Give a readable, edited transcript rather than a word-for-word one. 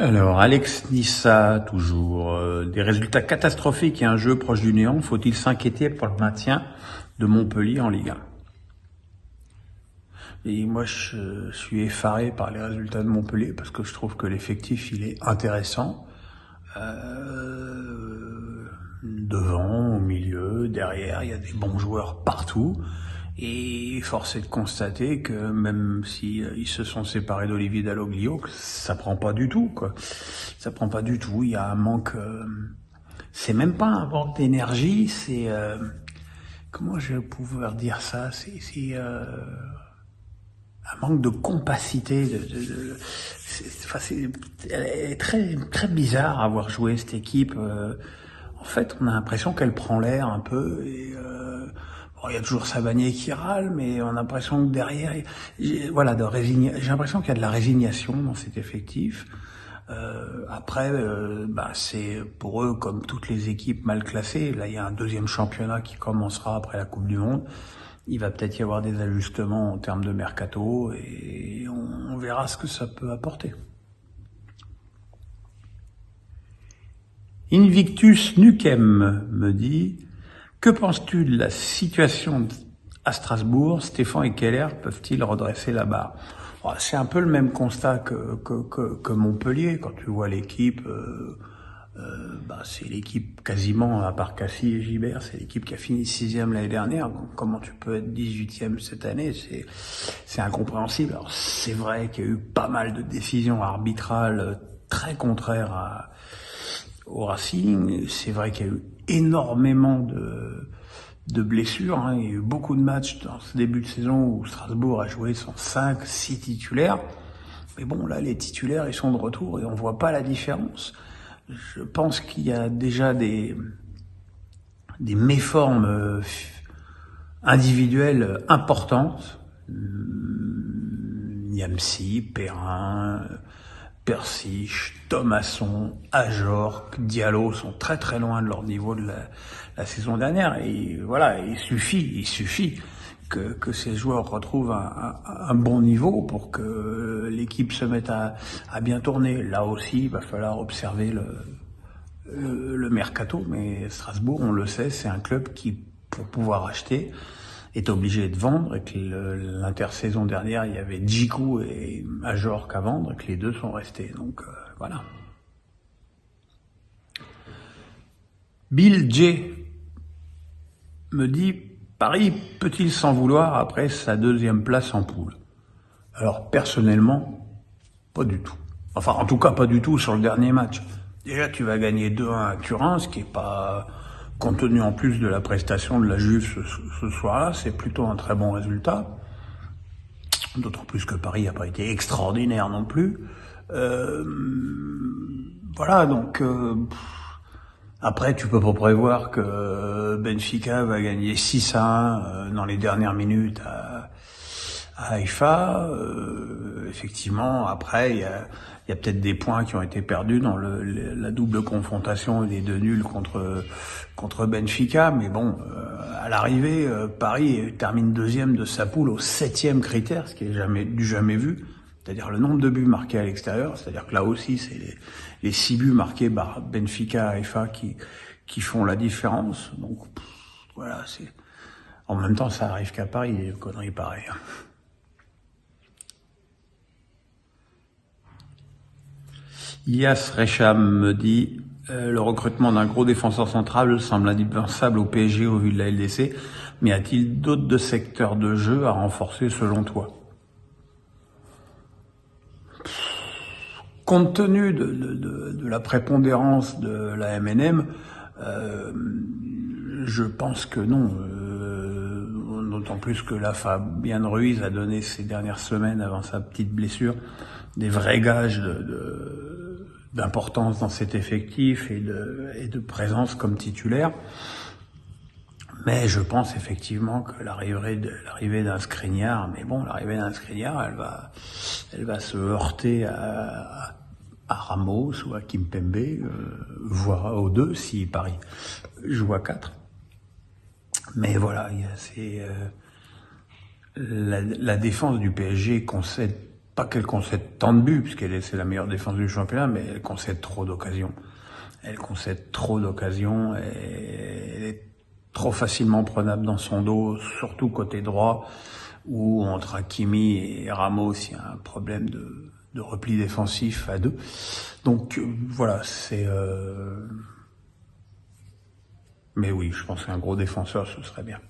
Alors, Alex Nissa, toujours. Des résultats catastrophiques et un jeu proche du néant. Faut-il s'inquiéter pour le maintien de Montpellier en Ligue 1? Et moi, je suis effaré par les résultats de Montpellier parce que je trouve que l'effectif, il est intéressant. Devant, au milieu, derrière, il y a des bons joueurs partout. Et force est de constater que même si ils se sont séparés d'Olivier Dalloglio, ça prend pas du tout, quoi. Ça prend pas du tout. Il y a un manque. C'est même pas un manque d'énergie. C'est comment je vais pouvoir dire ça. C'est un manque de compacité. Elle est très très bizarre à avoir joué cette équipe. En fait, on a l'impression qu'elle prend l'air un peu. Et bon, il y a toujours Savanier qui râle, mais on a l'impression que derrière, j'ai l'impression qu'il y a de la résignation dans cet effectif. Après, c'est pour eux comme toutes les équipes mal classées. Là, il y a un deuxième championnat qui commencera après la Coupe du Monde. Il va peut-être y avoir des ajustements en termes de mercato et on verra ce que ça peut apporter. Invictus Nukem me dit: que penses-tu de la situation à Strasbourg? Stéphane et Keller peuvent-ils redresser la barre? C'est un peu le même constat que Montpellier. Quand tu vois l'équipe, c'est l'équipe quasiment, à part Cassis et Gibert, c'est l'équipe qui a fini 6e l'année dernière. Donc, comment tu peux être 18e cette année? C'est incompréhensible. Alors, c'est vrai qu'il y a eu pas mal de décisions arbitrales très contraires au Racing. C'est vrai qu'il y a eu énormément de blessures, hein. Il y a eu beaucoup de matchs dans ce début de saison où Strasbourg a joué sans 5-6 titulaires. Mais bon, là, les titulaires, ils sont de retour et on voit pas la différence. Je pense qu'il y a déjà des méformes individuelles importantes. Niamsi, Perrin, Persich, Thomasson, Ajorc, Diallo sont très très loin de leur niveau de la saison dernière. Et voilà, il suffit que ces joueurs retrouvent un bon niveau pour que l'équipe se mette à bien tourner. Là aussi, il va falloir observer le mercato, mais Strasbourg, on le sait, c'est un club qui, pour pouvoir acheter, est obligé de vendre, et que l'intersaison dernière, il y avait Djikou et Ajorc à vendre, et que les deux sont restés. Donc voilà. Bill J me dit: Paris peut-il s'en vouloir après sa 2e place en poule? Alors personnellement, pas du tout. Enfin, en tout cas, pas du tout sur le dernier match. Déjà, tu vas gagner 2-1 à Turin, ce qui est pas, compte tenu en plus de la prestation de la Juve ce soir-là, c'est plutôt un très bon résultat. D'autant plus que Paris n'a pas été extraordinaire non plus. Voilà, donc après, tu peux pas prévoir que Benfica va gagner 6-1 dans les dernières minutes à Haïfa. Effectivement, après, il y a peut-être des points qui ont été perdus dans la double confrontation des deux nuls contre Benfica, mais bon, à l'arrivée, Paris termine 2e de sa poule au 7e critère, ce qui est jamais vu. C'est-à-dire le nombre de buts marqués à l'extérieur. C'est-à-dire que là aussi, c'est les 6 buts marqués par Benfica, Haïfa qui font la différence. Donc voilà, en même temps, ça arrive qu'à Paris, des conneries pareilles. Ilyas Recham me dit: le recrutement d'un gros défenseur central semble indispensable au PSG au vu de la LDC, mais y a-t-il d'autres secteurs de jeu à renforcer selon toi? Compte tenu de la prépondérance de la MNM, je pense que non. D'autant plus que là, Fabien Ruiz a donné ces dernières semaines, avant sa petite blessure, des vrais gages d'importance dans cet effectif et de présence comme titulaire. Mais je pense effectivement que l'arrivée d'un Skriniar, mais bon, l'arrivée d'un Skriniar, elle va se heurter à Ramos ou à Kimpembe, voire aux deux si Paris joue à 4. Mais voilà, c'est la défense du PSG concède pas qu'elle concède tant de buts, puisqu'elle c'est la meilleure défense du championnat, mais elle concède trop d'occasions. Elle concède trop d'occasions et elle est trop facilement prenable dans son dos, surtout côté droit, où entre Hakimi et Ramos, il y a un problème de repli défensif à deux. Donc voilà, c'est... Mais oui, je pense qu'un gros défenseur, ce serait bien.